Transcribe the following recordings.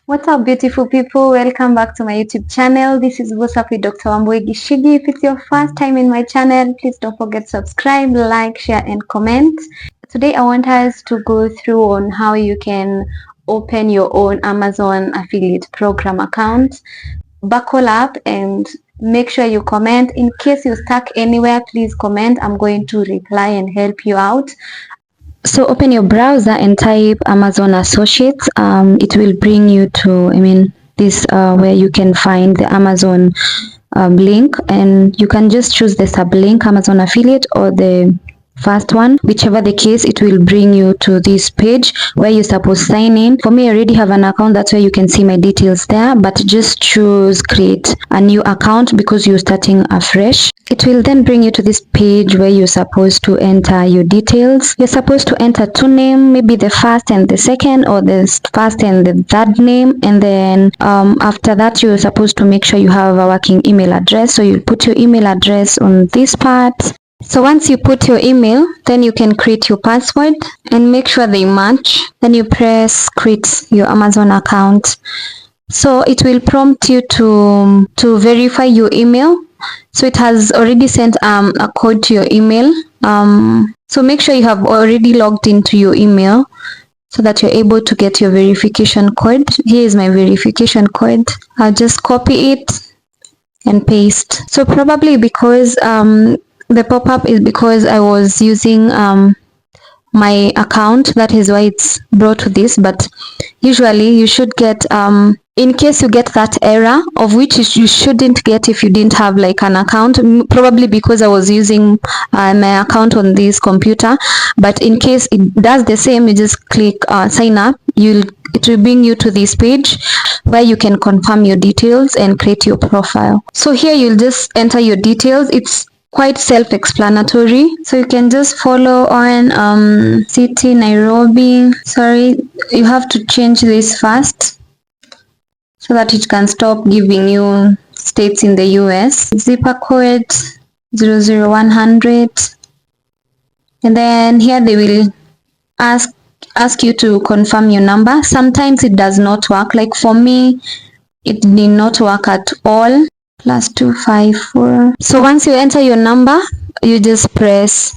What's up, beautiful people? Welcome back to my YouTube channel. This is What's Up with Dr. Wambui. If it's your first time in my channel, please don't forget to subscribe, like, share, and comment. Today, I want us to go through on how you can open your own Amazon affiliate program account. Buckle up and make sure you comment. In case you're stuck anywhere, please comment. I'm going to reply and help you out. So open your browser and type Amazon Associates. It will bring you to, this where you can find the Amazon link, and you can just choose the sublink Amazon affiliate or the first one, whichever the case. It will bring you to this page where you're supposed to sign in. For me, I already have an account, that's why you can see my details there, but just choose create a new account because you're starting afresh. It will then bring you to this page where you're supposed to enter your details. You're supposed to enter two names, maybe the first and the second, or the first and the third name, and then after that you're supposed to make sure you have a working email address. So you'll put your email address on this part. So once you put your email, then you can create your password and make sure they match. Then you press create your Amazon account. So it will prompt you to verify your email. So it has already sent a code to your email. So make sure you have already logged into your email so that you're able to get your verification code. Here is my verification code. I'll just copy it and paste. So probably because the pop-up is because I was using my account, that is why it's brought to this. But usually you should get in case you get that error, of which you shouldn't get if you didn't have like an account, probably because I was using my account on this computer. But in case it does the same, you just click sign up. It will bring you to this page where you can confirm your details and create your profile. So here you'll just enter your details. It's quite self-explanatory, so you can just follow on city Nairobi. Sorry, you have to change this first so that it can stop giving you states in the US. Zipper code 00100, and then here they will ask you to confirm your number. Sometimes it does not work, like for me it did not work at all. +254. So once you enter your number, you just press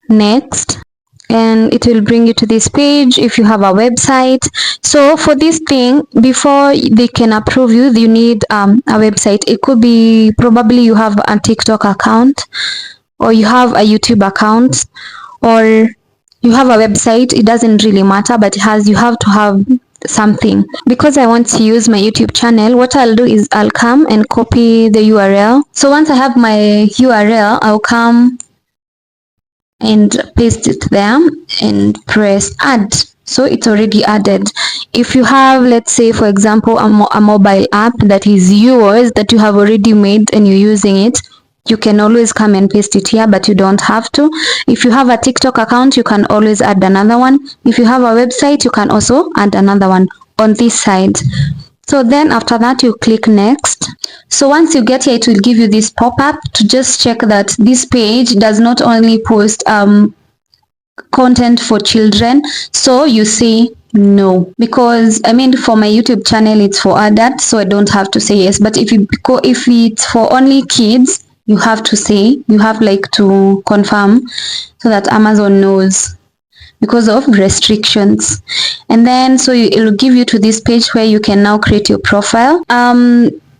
next and it will bring you to this page. If you have a website, so for this thing, before they can approve you, you need a website. It could be probably you have a TikTok account, or you have a YouTube account, or you have a website. It doesn't really matter, but you have to have something. Because I want to use my YouTube channel, what I'll do is I'll come and copy the URL. So once I have my URL, I'll come and paste it there and press add. So it's already added. If you have, let's say for example, a mobile app that is yours, that you have already made and you're using it, you can always come and paste it here, but you don't have to. If you have a TikTok account, you can always add another one. If you have a website, you can also add another one on this side. So then after that, you click next. So once you get here, it will give you this pop-up to just check that this page does not only post content for children. So you say no, because for my YouTube channel it's for adults, so I don't have to say yes. But if it's for only kids, you have to say, you have to confirm so that Amazon knows, because of restrictions. And then so it will give you to this page where you can now create your profile.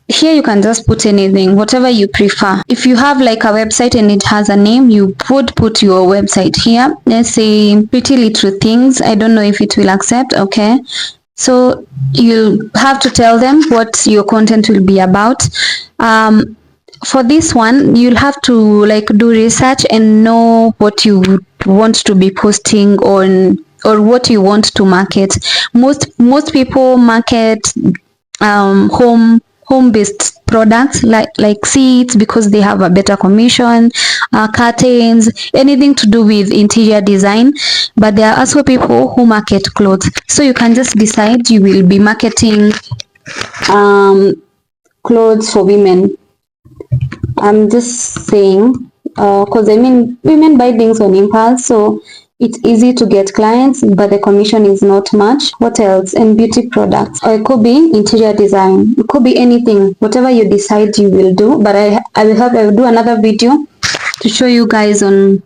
Here you can just put anything, whatever you prefer. If you have like a website and it has a name, you would put your website here. Let's say Pretty Little Things. I don't know if it will accept. Okay, so you have to tell them what your content will be about. For this one, you'll have to do research and know what you want to be posting on, or what you want to market. Most people market home-based products like seats, because they have a better commission, curtains, anything to do with interior design. But there are also people who market clothes. So you can just decide you will be marketing clothes for women. I'm just saying, because women buy things on impulse, so It's easy to get clients, but the commission is not much. What else? And beauty products. Or it could be interior design. It could be anything. Whatever you decide you will do. But I will do another video to show you guys on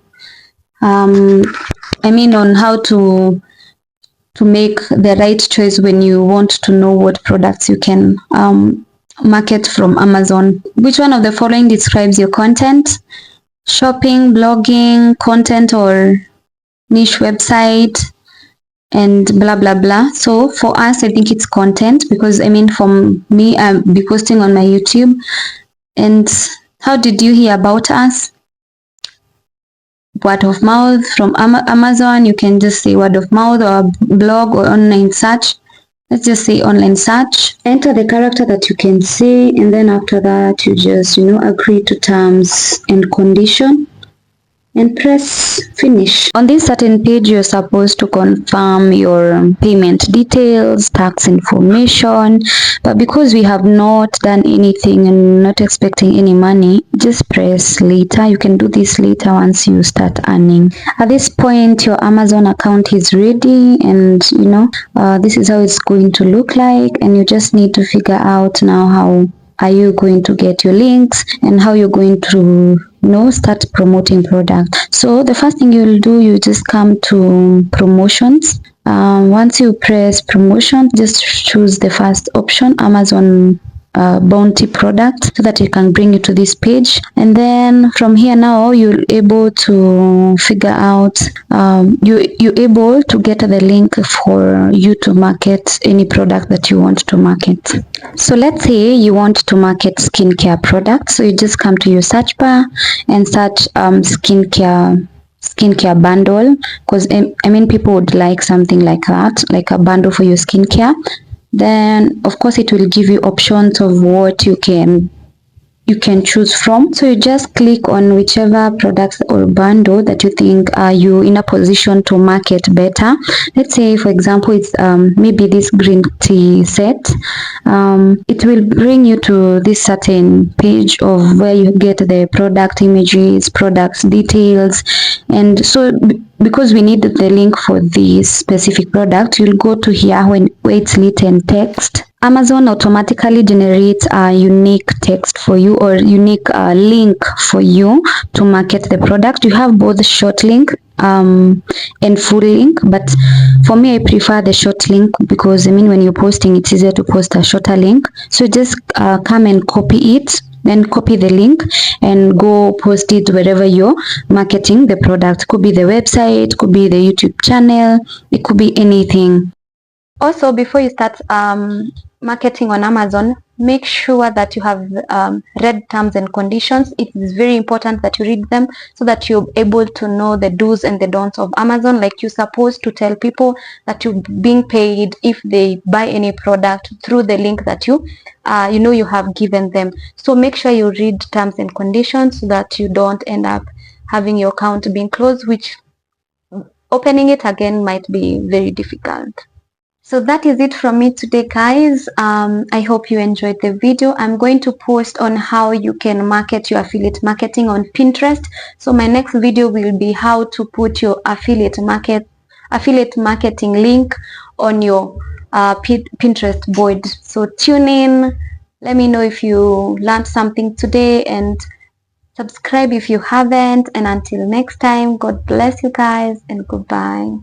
on how to make the right choice when you want to know what products you can market from Amazon. Which one of the following describes your content? Shopping, blogging, content or niche website, and blah blah blah. So for us, I think it's content, because for me, I'll be posting on my YouTube. And how did you hear about us? Word of mouth from Amazon. You can just say word of mouth, or blog, or online search. Let's just say online search. Enter the character that you can see, and then after that you just agree to terms and condition and press finish. On this certain page, you're supposed to confirm your payment details, tax information, but because we have not done anything and not expecting any money, just press later. You can do this later once you start earning. At this point, your Amazon account is ready, and this is how it's going to look like, and you just need to figure out now how are you going to get your links and how you're going to start promoting product. So the first thing you'll do, you just come to promotions. Once you press promotion, just choose the first option, Amazon bounty product, so that it can bring you to this page. And then from here now, you're able to figure out you're able to get the link for you to market any product that you want to market. So let's say you want to market skincare products, so you just come to your search bar and search skincare bundle, because people would like something like that, like a bundle for your skincare. Then of course it will give you options of what you can choose from. So you just click on whichever products or bundle that you think are you in a position to market better. Let's say for example it's maybe this green tea set. It will bring you to this certain page of where you get the product images, products details, and so because we need the link for this specific product, you'll go to here where it's written text. Amazon automatically generates a unique text for you, or unique link for you to market the product. You have both short link and full link, but for me I prefer the short link, because when you're posting, it's easier to post a shorter link. So just come and copy it, then copy the link and go post it wherever you're marketing the product. Could be the website, could be the YouTube channel, it could be anything. Also, before you start marketing on Amazon, make sure that you have read terms and conditions. It is very important that you read them, so that you're able to know the do's and the don'ts of Amazon. Like, you're supposed to tell people that you're being paid if they buy any product through the link that you have given them. So make sure you read terms and conditions, so that you don't end up having your account being closed, which opening it again might be very difficult. So that is it from me today, guys. I hope you enjoyed the video. I'm going to post on how you can market your affiliate marketing on Pinterest. So my next video will be how to put your affiliate marketing link on your Pinterest board. So tune in. Let me know if you learned something today, and subscribe if you haven't. And until next time, God bless you guys, and goodbye.